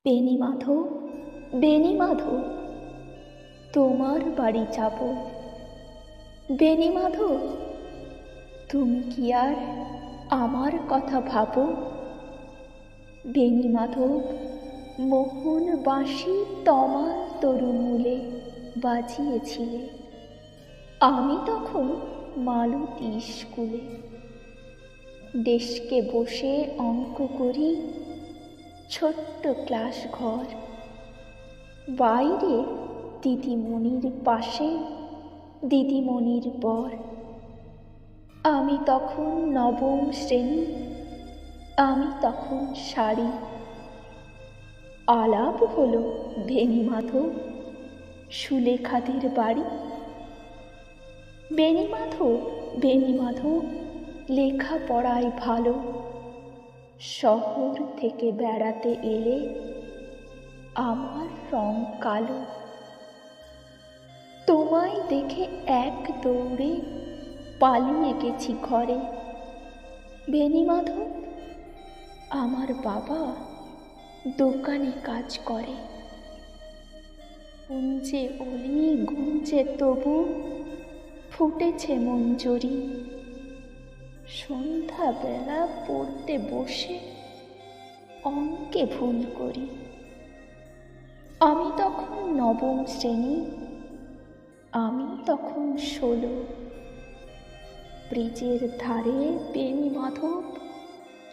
বেণীমাধব, বেণীমাধব, তোমার বাড়ি যাব। বেণীমাধব, তুমি কি আর আমার কথা ভাবো? বেণীমাধব, মোহন বাঁশি তমাল তরুমূলে বাজিয়েছিলে। আমি তখন মালতী স্কুলে ডেস্কে বসে অঙ্ক করি, ছোট্ট ক্লাস ঘর। বাইরে দিদিমণির পাশে দিদিমণির বর। আমি তখন নবম শ্রেণী, আমি তখন শাড়ি। আলাপ হলো বেণীমাধব, সুলেখাদের বাড়ি। বেণীমাধব, বেণীমাধব, লেখাপড়ায় ভালো। শহর থেকে বেড়াতে এলে আমার রং কালো। তোমায় দেখে এক দৌড়ে পালিয়ে গেছি ঘরে। বেণীমাধব, আমার বাবা দোকানে কাজ করে। গুঞ্জে অলি গুঞ্জে তবু ফুটেছে মঞ্জরি। সন্ধ্যাবেলা পড়তে বসে অঙ্কে ভুল করি। আমি তখন নবম শ্রেণী, আমি তখন 16। ব্রিজের ধারে বেণীমাধব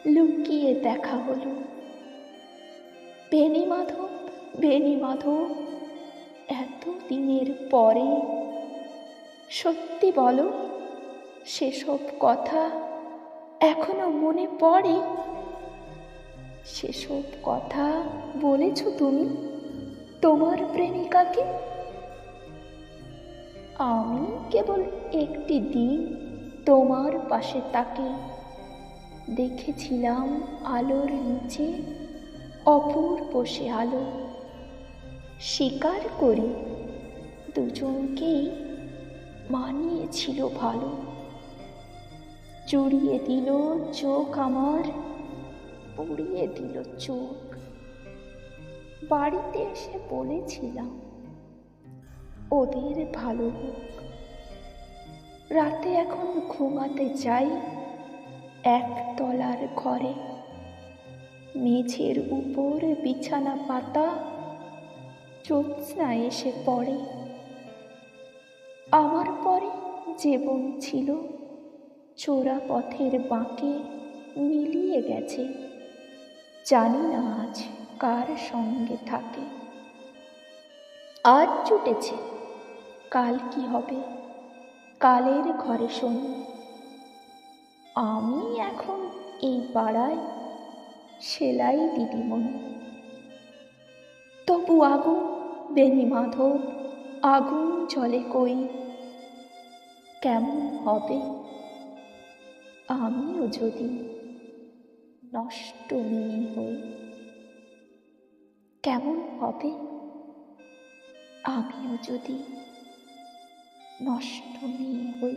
লুকিয়ে দেখা হলো। বেণীমাধব, বেণীমাধব, এত দিনের পরে সত্যি বলো, সেসব কথা এখনো মনে পড়ে? সেসব কথা বলেছ তুমি তোমার প্রেমিকাকে? আমি কেবল একটি দিন তোমার পাশে তাকে দেখেছিলাম আলোর নিচে, অপূর্ব সে আলো। স্বীকার করি দুজনকেই মানিয়েছিল ভালো। জুড়িয়ে দিল চোখ আমার, পুড়িয়ে দিল চোখ। বাড়িতে এসে বলেছিলাম ওদের ভালো হোক। রাতে এখন ঘুমাতে যাই একতলার ঘরে। মেঝের উপর বিছানা পাতা, জ্যোৎস্না এসে পড়ে। আমার পরে জীবন ছিল চোরা পথের বাঁকে মিলিয়ে গেছে। জানি না আজ কার সঙ্গে থাকে। আজ জুটেছে, কাল কি হবে কালের ঘরে শোনো। আমি এখন এই পাড়ায় সেলাই দিদিমণি। তবু আগুন বেণীমাধব, আগুন জ্বলে কই। কেমন হবে আমিও যদি নষ্ট মেয়ে হই? কেমন হবে আমিও যদি নষ্ট মেয়ে হই?